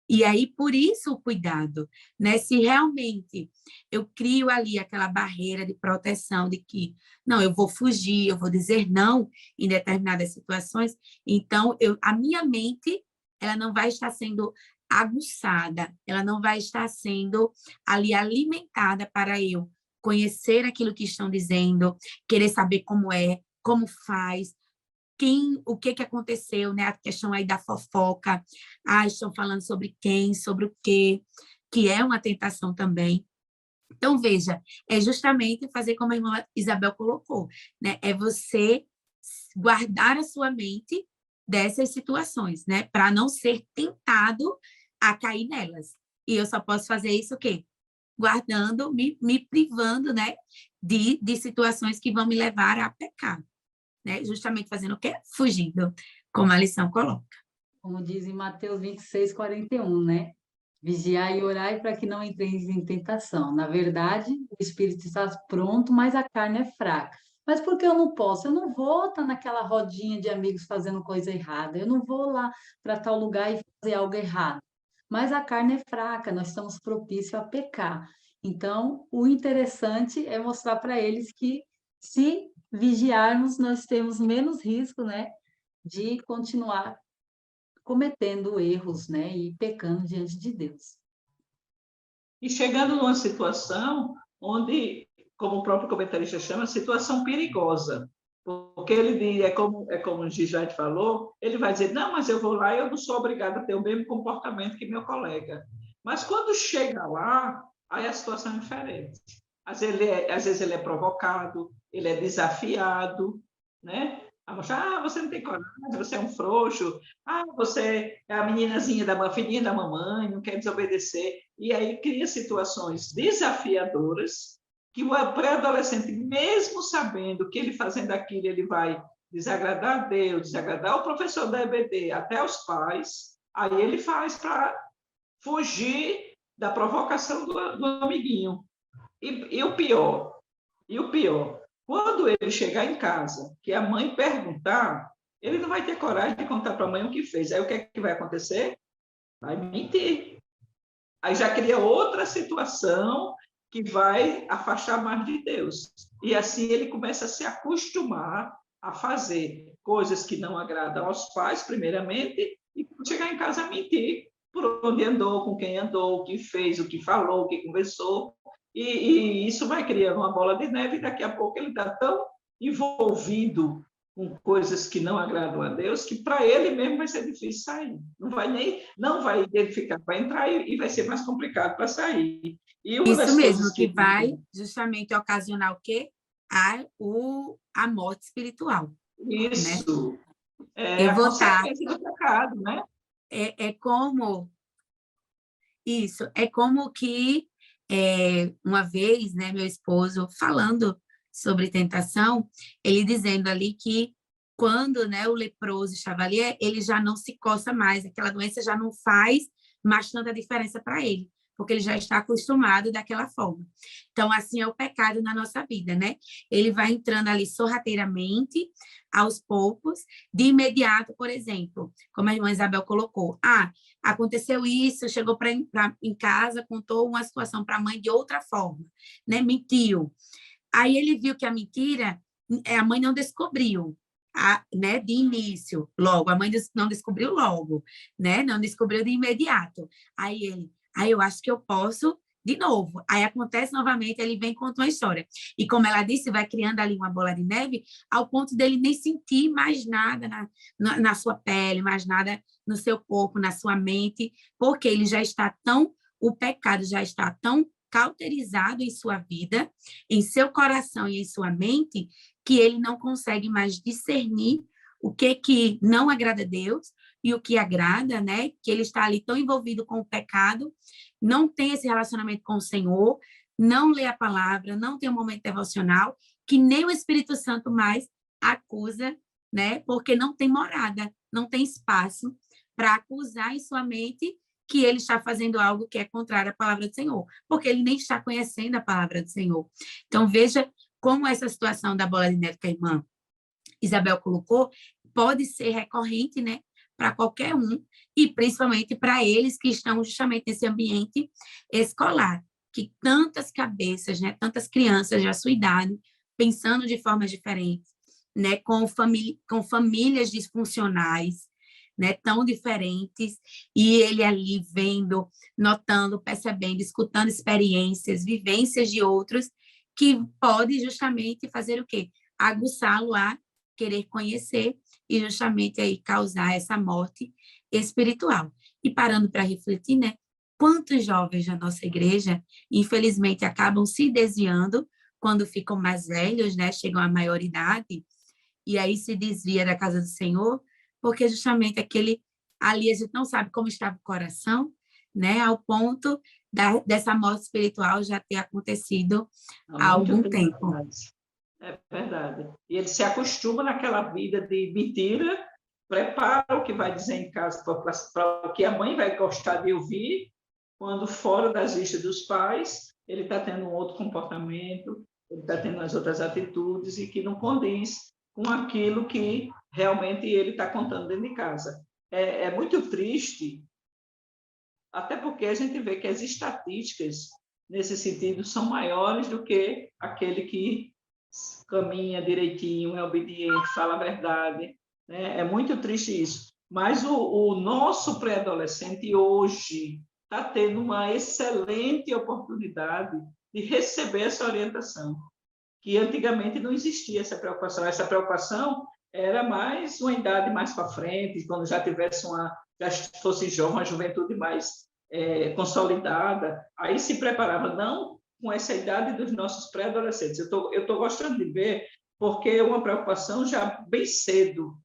E aí, por isso, o cuidado, né? Se realmente eu crio ali aquela barreira de proteção de que, não, eu vou fugir, eu vou dizer não em determinadas situações, então a minha mente, ela não vai estar sendo aguçada, ela não vai estar sendo ali alimentada para eu conhecer aquilo que estão dizendo, querer saber como é, como faz, o que aconteceu, né? A questão aí da fofoca, estão falando sobre quem, sobre o quê, que é uma tentação também. Então, veja, é justamente fazer como a irmã Isabel colocou, né? É você guardar a sua mente dessas situações, né? Para não ser tentado a cair nelas. E eu só posso fazer isso o quê? Guardando, me privando, né? De situações que vão me levar a pecar, né? Justamente fazendo o quê? Fugindo, como a lição coloca. Como diz em Mateus 26:41, né? Vigiai e orai para que não entreis em tentação. Na verdade, o espírito está pronto, mas a carne é fraca. Mas por que eu não posso? Eu não vou estar naquela rodinha de amigos fazendo coisa errada. Eu não vou lá para tal lugar e fazer algo errado. Mas a carne é fraca, nós estamos propícios a pecar. Então, o interessante é mostrar para eles que, se vigiarmos, nós temos menos risco, né, de continuar cometendo erros, né, e pecando diante de Deus. E chegando numa situação onde, como o próprio comentarista chama, situação perigosa. Porque ele diz, como o Gisele falou, ele vai dizer, não, mas eu vou lá e eu não sou obrigado a ter o mesmo comportamento que meu colega. Mas quando chega lá, aí a situação é diferente. Às vezes ele é provocado, ele é desafiado, né? Você não tem coragem, você é um frouxo, você é a meninazinha a filhinha da mamãe, não quer desobedecer. E aí cria situações desafiadoras que o pré-adolescente, mesmo sabendo que ele fazendo aquilo, ele vai desagradar a Deus, desagradar o professor da EBD, até os pais, aí ele faz para fugir da provocação do amiguinho. E o pior, quando ele chegar em casa, que a mãe perguntar, ele não vai ter coragem de contar para a mãe o que fez. Aí o que é que vai acontecer? Vai mentir. Aí já cria outra situação que vai afastar mais de Deus. E assim ele começa a se acostumar a fazer coisas que não agradam aos pais, primeiramente, e quando chegar em casa mentir por onde andou, com quem andou, o que fez, o que falou, o que conversou. E isso vai criando uma bola de neve, e daqui a pouco ele está tão envolvido com coisas que não agradam a Deus, que para ele mesmo vai ser difícil sair. Não vai identificar para entrar e vai ser mais complicado para sair. E uma Isso das mesmo, coisas que vai justamente ocasionar o quê? A morte espiritual, né? Isso é Eu a vou estar... consequência do pecado, né? É como... Isso, é como que uma vez, né, meu esposo falando sobre tentação, ele dizendo ali que quando, né, o leproso estava ali, ele já não se coça mais, aquela doença já não faz mais tanta diferença para ele, porque ele já está acostumado daquela forma. Então, assim é o pecado na nossa vida, né? Ele vai entrando ali sorrateiramente, aos poucos, de imediato, por exemplo, como a irmã Isabel colocou, aconteceu isso, chegou em casa, contou uma situação para a mãe de outra forma, né? Mentiu. Aí ele viu que a mentira, a mãe não descobriu, né? De início, logo, a mãe não descobriu logo, né? Não descobriu de imediato. Aí eu acho que eu posso de novo. Aí acontece novamente, ele vem e conta uma história. E como ela disse, vai criando ali uma bola de neve, ao ponto dele nem sentir mais nada na sua pele, mais nada no seu corpo, na sua mente, porque ele já está o pecado já está tão cauterizado em sua vida, em seu coração e em sua mente, que ele não consegue mais discernir o que não agrada a Deus e o que agrada, né? Que ele está ali tão envolvido com o pecado, não tem esse relacionamento com o Senhor, não lê a palavra, não tem um momento devocional, que nem o Espírito Santo mais acusa, né? Porque não tem morada, não tem espaço para acusar em sua mente que ele está fazendo algo que é contrário à palavra do Senhor, porque ele nem está conhecendo a palavra do Senhor. Então, veja como essa situação da bola de neve que a irmã Isabel colocou pode ser recorrente, né, para qualquer um, e principalmente para eles que estão justamente nesse ambiente escolar, que tantas cabeças, né, tantas crianças da sua idade, pensando de formas diferentes, né, com famílias disfuncionais, né, tão diferentes, e ele ali vendo, notando, percebendo, escutando experiências, vivências de outros, que pode justamente fazer o quê? Aguçá-lo a querer conhecer e justamente aí causar essa morte espiritual. E parando para refletir, né? Quantos jovens da nossa igreja, infelizmente, acabam se desviando quando ficam mais velhos, né? Chegam à maioridade, e aí se desvia da casa do Senhor, porque justamente ali a gente não sabe como estava o coração, né? Ao ponto dessa morte espiritual já ter acontecido há algum tempo. É verdade. E ele se acostuma naquela vida de mentira, prepara o que vai dizer em casa para o que a mãe vai gostar de ouvir, quando fora das vistas dos pais, ele está tendo um outro comportamento, ele está tendo as outras atitudes e que não condiz com aquilo que realmente ele está contando dentro de casa. É muito triste, até porque a gente vê que as estatísticas, nesse sentido, são maiores do que aquele que caminha direitinho, é obediente, fala a verdade. Né? É muito triste isso. Mas o nosso pré-adolescente hoje está tendo uma excelente oportunidade de receber essa orientação, que antigamente não existia essa preocupação. Essa preocupação era mais uma idade mais para frente, quando já fosse jovem, uma juventude mais consolidada, aí se preparava, não com essa idade dos nossos pré-adolescentes. Eu estou gostando de ver, porque é uma preocupação já bem cedo,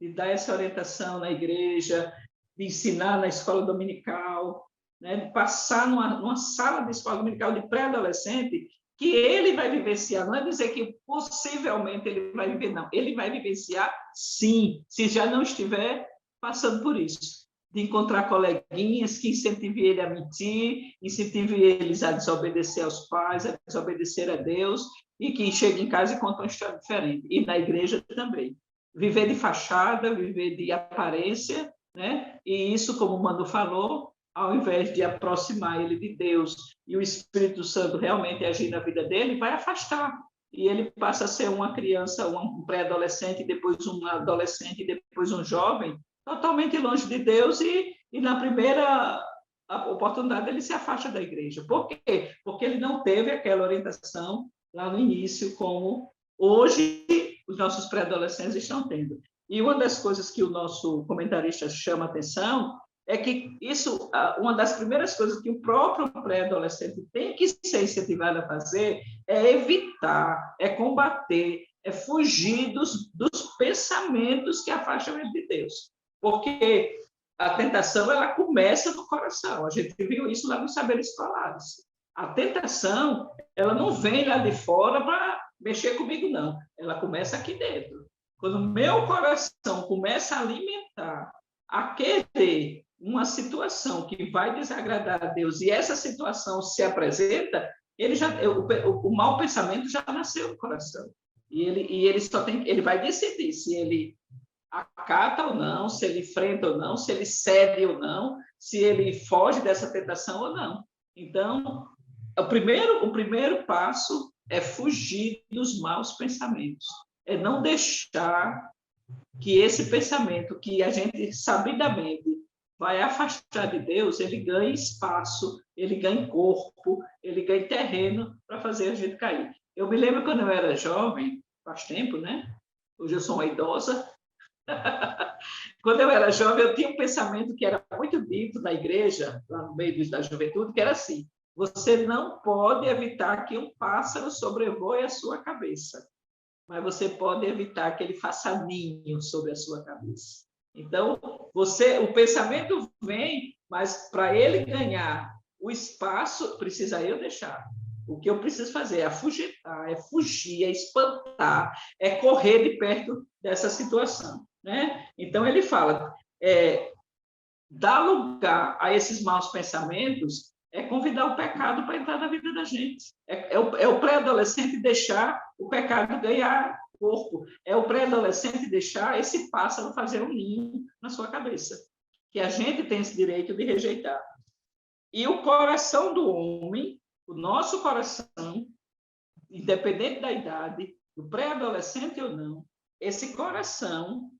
de dar essa orientação na igreja, de ensinar na escola dominical, né, de passar numa sala de escola dominical de pré-adolescente, que ele vai vivenciar, não é dizer que possivelmente ele vai viver, não, ele vai vivenciar sim, se já não estiver passando por isso. de encontrar coleguinhas que incentivem ele a mentir, incentivem eles a desobedecer aos pais, a desobedecer a Deus, e que chega em casa e conta uma história diferente. E na igreja também. Viver de fachada, viver de aparência, né? E isso, como o Manu falou, ao invés de aproximar ele de Deus e o Espírito Santo realmente agir na vida dele, vai afastar. E ele passa a ser uma criança, um pré-adolescente, depois um adolescente, depois um jovem, totalmente longe de Deus e na primeira oportunidade ele se afasta da igreja. Por quê? Porque ele não teve aquela orientação lá no início, como hoje os nossos pré-adolescentes estão tendo. E uma das coisas que o nosso comentarista chama atenção é que isso, uma das primeiras coisas que o próprio pré-adolescente tem que ser incentivado a fazer é evitar, é combater, é fugir dos pensamentos que afastam ele de Deus. Porque a tentação, ela começa no coração. A gente viu isso lá nos Saberes Escolares. A tentação, ela não vem lá de fora para mexer comigo, não. Ela começa aqui dentro. Quando o meu coração começa a alimentar, a querer uma situação que vai desagradar a Deus e essa situação se apresenta, o mau pensamento já nasceu no coração. E ele vai decidir se ele acata ou não, se ele enfrenta ou não, se ele cede ou não, se ele foge dessa tentação ou não. Então, o primeiro passo é fugir dos maus pensamentos, é não deixar que esse pensamento que a gente sabidamente vai afastar de Deus, ele ganhe espaço, ele ganhe corpo, ele ganhe terreno para fazer a gente cair. Eu me lembro quando eu era jovem, faz tempo, né? Hoje eu sou uma idosa. Quando eu era jovem, eu tinha um pensamento que era muito dito na igreja, lá no meio da juventude, que era assim: você não pode evitar que um pássaro sobrevoe a sua cabeça, mas você pode evitar que ele faça ninho sobre a sua cabeça. Então, o pensamento vem, mas para ele ganhar o espaço, precisa eu deixar. O que eu preciso fazer é afugentar, é fugir, é espantar, é correr de perto dessa situação, né? Então, ele fala, dar lugar a esses maus pensamentos é convidar o pecado para entrar na vida da gente. É o pré-adolescente deixar o pecado ganhar corpo. É o pré-adolescente deixar esse pássaro fazer um ninho na sua cabeça, que a gente tem esse direito de rejeitar. E o coração do homem, o nosso coração, independente da idade, do pré-adolescente ou não, esse coração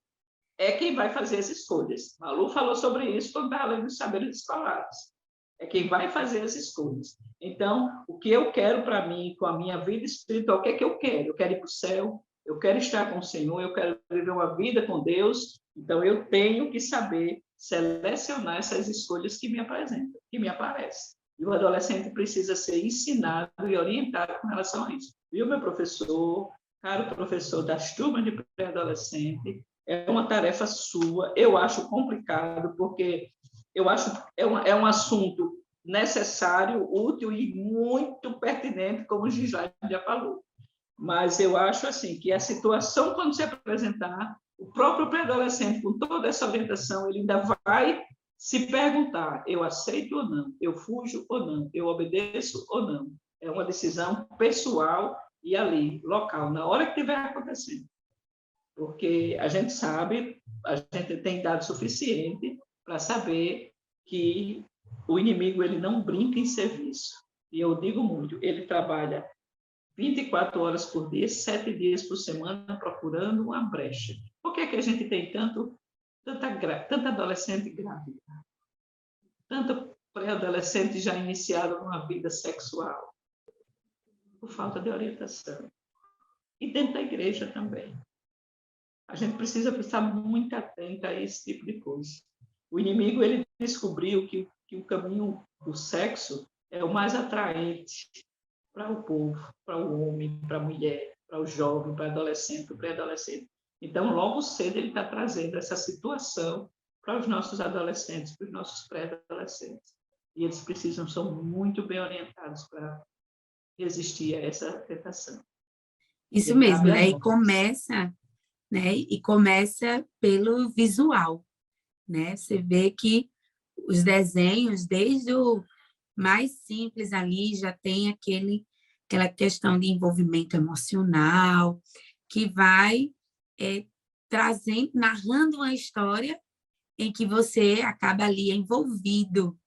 é quem vai fazer as escolhas. Malu falou sobre isso quando estava lendo os Saberes Escolares. É quem vai fazer as escolhas. Então, o que eu quero para mim, com a minha vida espiritual, o que é que eu quero? Eu quero ir para o céu, eu quero estar com o Senhor, eu quero viver uma vida com Deus. Então, eu tenho que saber selecionar essas escolhas que me apresentam, que me aparecem. E o adolescente precisa ser ensinado e orientado com relação a isso. Viu, meu professor, caro professor das turmas de pré-adolescente, é uma tarefa sua. Eu acho complicado, porque eu acho é um assunto necessário, útil e muito pertinente, como o Gislaine já falou. Mas eu acho assim que a situação, quando se apresentar, o próprio pré-adolescente, com toda essa orientação, ele ainda vai se perguntar: eu aceito ou não? Eu fujo ou não? Eu obedeço ou não? É uma decisão pessoal e ali, local, na hora que estiver acontecendo. Porque a gente sabe, a gente tem dados suficientes para saber que o inimigo ele não brinca em serviço. E eu digo muito, ele trabalha 24 horas por dia, 7 dias por semana, procurando uma brecha. Por que a gente tem tanta adolescente grávida? Tanta pré-adolescente já iniciada numa vida sexual? Por falta de orientação. E dentro da igreja também. A gente precisa prestar muito atento a esse tipo de coisa. O inimigo ele descobriu que o caminho do sexo é o mais atraente para o povo, para o homem, para a mulher, para o jovem, para o adolescente, para o pré-adolescente. Então, logo cedo, ele está trazendo essa situação para os nossos adolescentes, para os nossos pré-adolescentes. E eles precisam ser muito bem orientados para resistir a essa tentação. Isso mesmo, né? E começa pelo visual. né? Você vê que os desenhos, desde o mais simples ali, já tem aquela questão de envolvimento emocional, que vai trazendo, narrando uma história em que você acaba ali envolvido,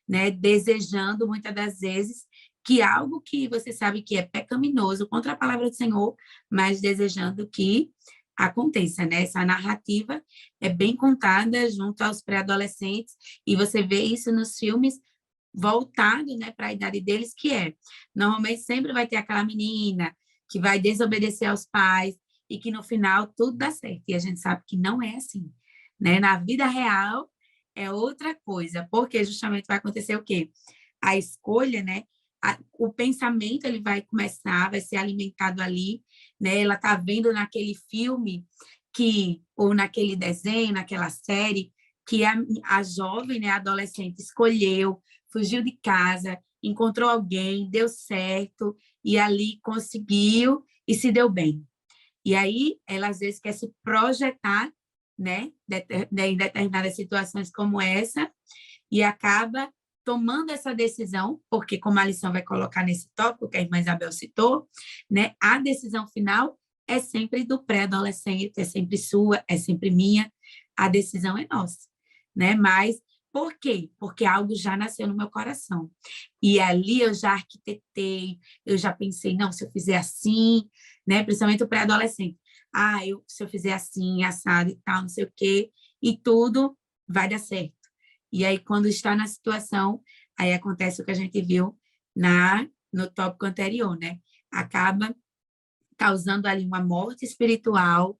né? Desejando, muitas das vezes, que algo que você sabe que é pecaminoso contra a palavra do Senhor, mas desejando que aconteça, né? Essa narrativa é bem contada junto aos pré-adolescentes, e você vê isso nos filmes voltado, né, para a idade deles, que normalmente sempre vai ter aquela menina que vai desobedecer aos pais e que no final tudo dá certo. E a gente sabe que não é assim, né? Na vida real é outra coisa, porque justamente vai acontecer o quê? A escolha, né? O pensamento ele vai começar, vai ser alimentado ali, né? Ela tá vendo naquele filme ou naquele desenho, naquela série, que a jovem, né, a adolescente escolheu, fugiu de casa, encontrou alguém, deu certo, e ali conseguiu e se deu bem. E aí, ela às vezes quer se projetar, né, em determinadas situações como essa, e acaba tomando essa decisão, porque como a lição vai colocar nesse tópico que a irmã Isabel citou, né, a decisão final é sempre do pré-adolescente, é sempre sua, é sempre minha, a decisão é nossa, né? Mas por quê? Porque algo já nasceu no meu coração. E ali eu já arquitetei, eu já pensei, não, se eu fizer assim, né? Principalmente o pré-adolescente. Se eu fizer assim, assado e tal, não sei o quê, e tudo vai dar certo. E aí, quando está na situação, aí acontece o que a gente viu no tópico anterior, né? Acaba causando ali uma morte espiritual,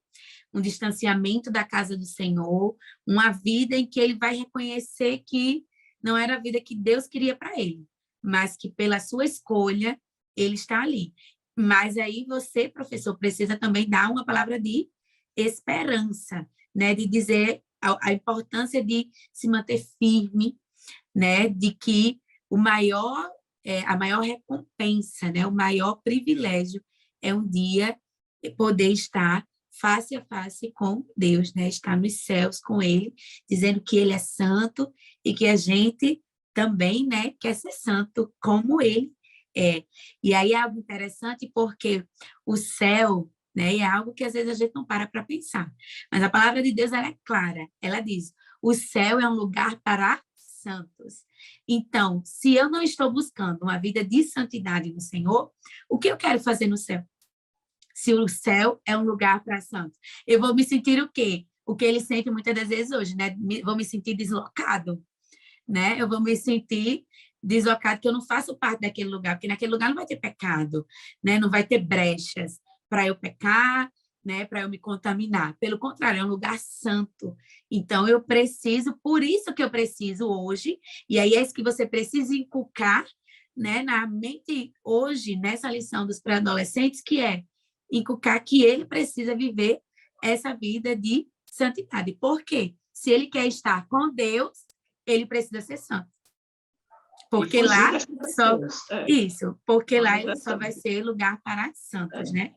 um distanciamento da casa do Senhor, uma vida em que ele vai reconhecer que não era a vida que Deus queria para ele, mas que pela sua escolha ele está ali. Mas aí você, professor, precisa também dar uma palavra de esperança, né? De dizer a importância de se manter firme, né? De que a maior recompensa, né? O maior privilégio é um dia poder estar face a face com Deus, né? Estar nos céus com Ele, dizendo que Ele é santo e que a gente também, né, quer ser santo como Ele é. E aí é algo interessante porque o céu, né, é algo que às vezes a gente não para pensar. Mas a palavra de Deus ela é clara. Ela diz: o céu é um lugar para santos. Então, se eu não estou buscando uma vida de santidade no Senhor, o que eu quero fazer no céu? Se o céu é um lugar para santos, eu vou me sentir o quê? O que ele sente muitas das vezes hoje, né? Vou me sentir deslocado, né? Eu vou me sentir deslocado, que eu não faço parte daquele lugar, porque naquele lugar não vai ter pecado, né? Não vai ter brechas para eu pecar, né? Para eu me contaminar. Pelo contrário, é um lugar santo. Então, eu preciso, por isso que eu preciso hoje, e aí é isso que você precisa inculcar, né? Na mente hoje, nessa lição dos pré-adolescentes, que é inculcar que ele precisa viver essa vida de santidade. Por quê? Se ele quer estar com Deus, ele precisa ser santo. Porque lá só isso, porque lá ele só vai ser lugar para santos, né?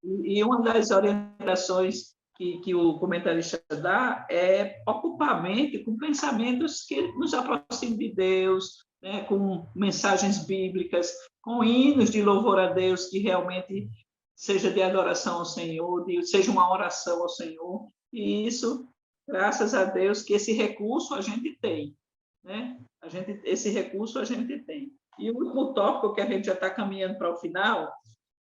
E uma das orientações que o comentarista dá é ocupar a mente com pensamentos que nos aproximem de Deus, né, com mensagens bíblicas, com hinos de louvor a Deus, que realmente seja de adoração ao Senhor, seja uma oração ao Senhor. E isso, graças a Deus, que esse recurso a gente tem, né? Esse recurso a gente tem. E o último tópico, que a gente já está caminhando para o final,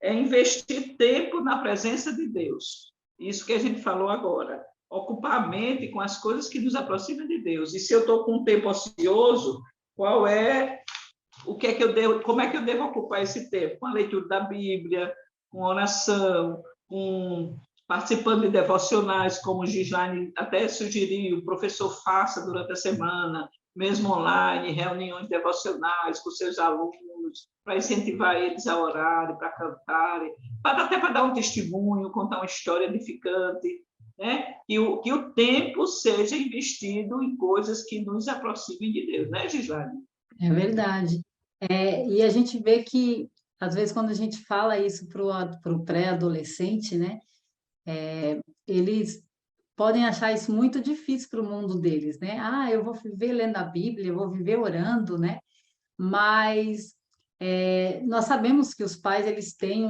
é investir tempo na presença de Deus. Isso que a gente falou agora. Ocupar a mente com as coisas que nos aproximam de Deus. E se eu estou com um tempo ocioso, como é que eu devo ocupar esse tempo? Com a leitura da Bíblia, com oração, participando de devocionais, como o Gislaine até sugeriu, o professor faça durante a semana, mesmo online, reuniões devocionais com seus alunos, para incentivar eles a orarem, para cantarem, até para dar um testemunho, contar uma história edificante, né? Que o tempo seja investido em coisas que nos aproximem de Deus, né, Gislaine? É verdade. E a gente vê que, às vezes, quando a gente fala isso para o pré-adolescente, né, eles podem achar isso muito difícil para o mundo deles, né? Ah, eu vou viver lendo a Bíblia, eu vou viver orando, né? Mas nós sabemos que os pais eles têm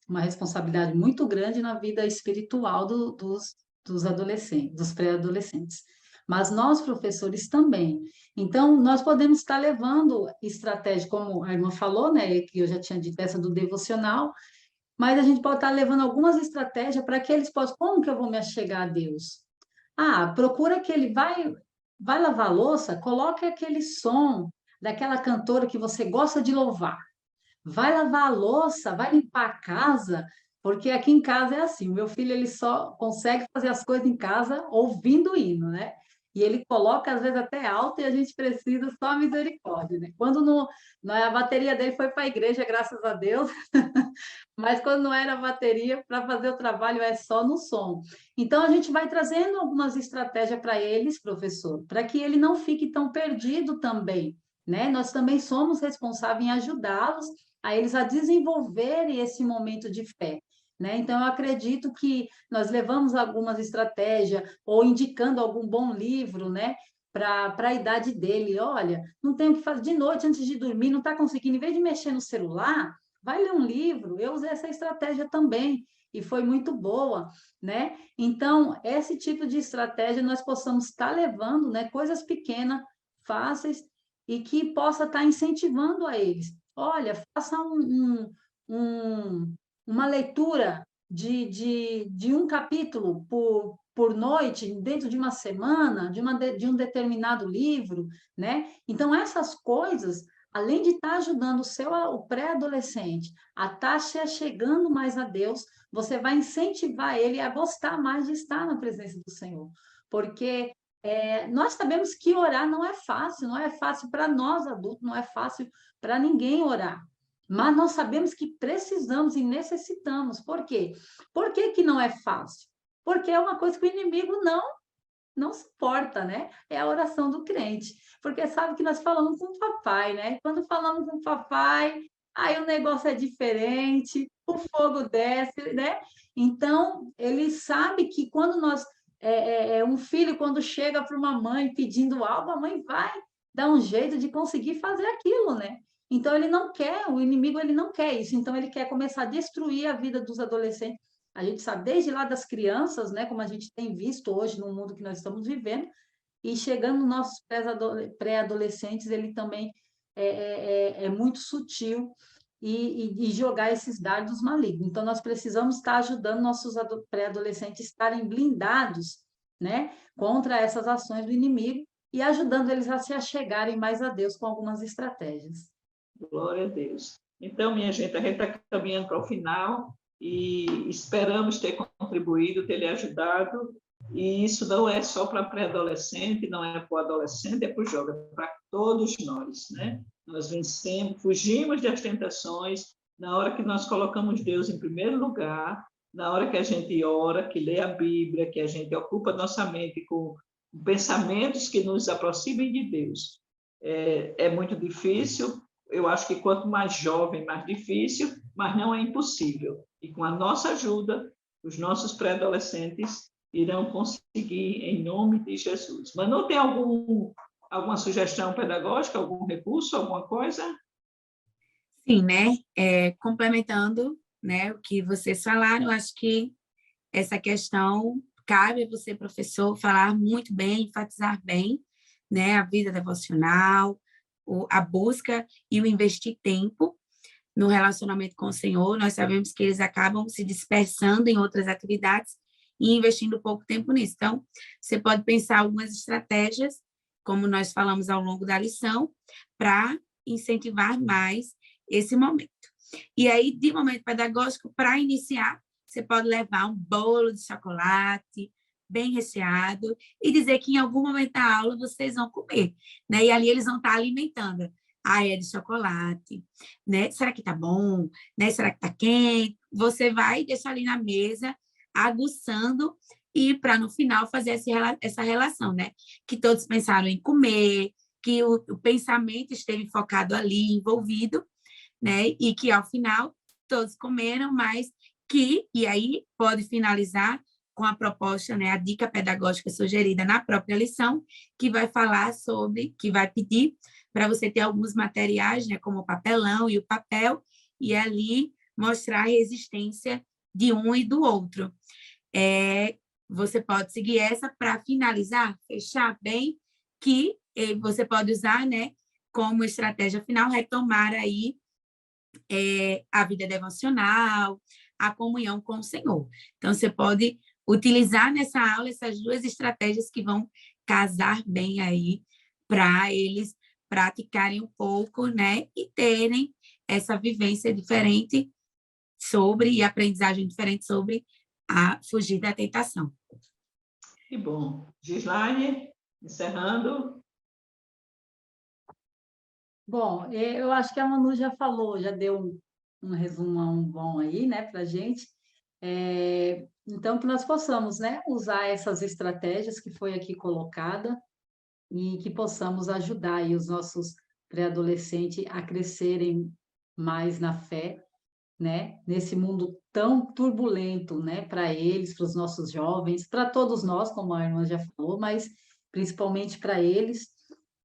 uma responsabilidade muito grande na vida espiritual dos adolescentes, dos pré-adolescentes. Mas nós, professores, também. Então, nós podemos estar levando estratégia, como a irmã falou, né, que eu já tinha dito, essa do devocional, mas a gente pode estar levando algumas estratégias para que eles possam, como que eu vou me achegar a Deus? Ah, procura que ele vai lavar a louça, coloque aquele som daquela cantora que você gosta de louvar. Vai lavar a louça, vai limpar a casa, porque aqui em casa é assim, o meu filho ele só consegue fazer as coisas em casa ouvindo o hino, né? E ele coloca às vezes até alto e a gente precisa só a misericórdia, né? Quando não a bateria dele foi para a igreja, graças a Deus, mas quando não era a bateria, para fazer o trabalho é só no som. Então, a gente vai trazendo algumas estratégias para eles, professor, para que ele não fique tão perdido também, né? Nós também somos responsáveis em ajudá-los a eles a desenvolverem esse momento de fé, né? Então, eu acredito que nós levamos algumas estratégias ou indicando algum bom livro, né? Para a idade dele, olha, não tem o que fazer de noite antes de dormir, não está conseguindo, em vez de mexer no celular, vai ler um livro. Eu usei essa estratégia também e foi muito boa, né? Então, esse tipo de estratégia nós possamos estar levando, né? Coisas pequenas, fáceis e que possa estar incentivando a eles. Olha, faça uma leitura de um capítulo por noite, dentro de uma semana, de um determinado livro, né? Então, essas coisas além de estar ajudando o pré-adolescente a estar se chegando mais a Deus, você vai incentivar ele a gostar mais de estar na presença do Senhor. Porque nós sabemos que orar não é fácil para nós adultos, não é fácil para ninguém orar. Mas nós sabemos que precisamos e necessitamos. Por quê? Por que que não é fácil? Porque é uma coisa que o inimigo não suporta, né? É a oração do crente, porque sabe que nós falamos com o papai, né? Quando falamos com o papai, aí o negócio é diferente, o fogo desce, né? Então, ele sabe que quando um filho, quando chega para uma mãe pedindo algo, a mãe vai dar um jeito de conseguir fazer aquilo, né? Então, ele não quer, o inimigo, ele não quer isso. Então, ele quer começar a destruir a vida dos adolescentes. A gente sabe, desde lá das crianças, né, como a gente tem visto hoje no mundo que nós estamos vivendo, e chegando nos nossos pré-adolescentes, ele também é muito sutil e jogar esses dardos malignos. Então, nós precisamos estar ajudando nossos pré-adolescentes a estarem blindados, né, contra essas ações do inimigo e ajudando eles a se achegarem mais a Deus com algumas estratégias. Glória a Deus. Então, minha gente, a gente está caminhando para o final e esperamos ter contribuído, ter lhe ajudado. E isso não é só para pré-adolescente, não é para o adolescente, é para o jovem, é para todos nós, né? Nós vencemos, fugimos das tentações na hora que nós colocamos Deus em primeiro lugar, na hora que a gente ora, que lê a Bíblia, que a gente ocupa nossa mente com pensamentos que nos aproximem de Deus. É muito difícil. Eu acho que quanto mais jovem, mais difícil, mas não é impossível. E com a nossa ajuda, os nossos pré-adolescentes irão conseguir em nome de Jesus. Mas não tem alguma sugestão pedagógica, algum recurso, alguma coisa? Sim, né? Complementando, né, o que vocês falaram, acho que essa questão cabe a você, professor, falar muito bem, enfatizar bem, né, a vida devocional, a busca e o investir tempo no relacionamento com o Senhor. Nós sabemos que eles acabam se dispersando em outras atividades e investindo pouco tempo nisso. Então, você pode pensar algumas estratégias, como nós falamos ao longo da lição, para incentivar mais esse momento. E aí, de momento pedagógico, para iniciar, você pode levar um bolo de chocolate bem recheado e dizer que em algum momento da aula vocês vão comer, né? E ali eles vão estar alimentando. Ah, é de chocolate, né? Será que tá bom? Né? Será que tá quente? Você vai deixar ali na mesa, aguçando, e para no final fazer essa relação, né? Que todos pensaram em comer, que o pensamento esteve focado ali, envolvido, né? E que ao final todos comeram, mas e aí pode finalizar com a proposta, né, a dica pedagógica sugerida na própria lição, que vai falar sobre, que vai pedir para você ter alguns materiais, né, como o papelão e o papel, e ali mostrar a resistência de um e do outro. Você pode seguir essa para finalizar, fechar bem, que você pode usar, né, como estratégia final, retomar aí a vida devocional, a comunhão com o Senhor. Então, você pode utilizar nessa aula essas duas estratégias que vão casar bem aí para eles praticarem um pouco, né, e terem essa vivência diferente e aprendizagem diferente sobre a fugir da tentação. Que bom. Gislaine, encerrando. Bom, eu acho que a Manu já falou, já deu um resumão bom aí, né, para a gente. Então, que nós possamos, né, usar essas estratégias que foi aqui colocada e que possamos ajudar aí os nossos pré-adolescentes a crescerem mais na fé, né, nesse mundo tão turbulento, né, para eles, para os nossos jovens, para todos nós, como a irmã já falou, mas principalmente para eles,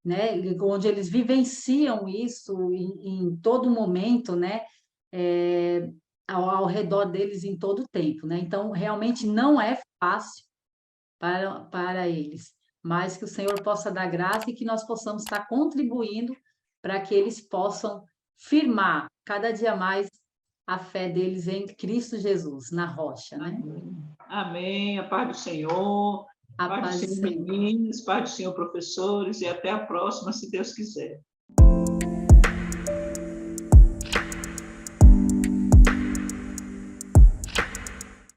né, onde eles vivenciam isso em todo momento, né, ao redor deles em todo o tempo, né? Então, realmente não é fácil para eles, mas que o Senhor possa dar graça e que nós possamos estar contribuindo para que eles possam firmar cada dia mais a fé deles em Cristo Jesus, na rocha, né? Amém. Amém. A paz do Senhor. A Paz do paz do Senhor, Senhor. meninos. Paz do Senhor, professores. E até a próxima, se Deus quiser.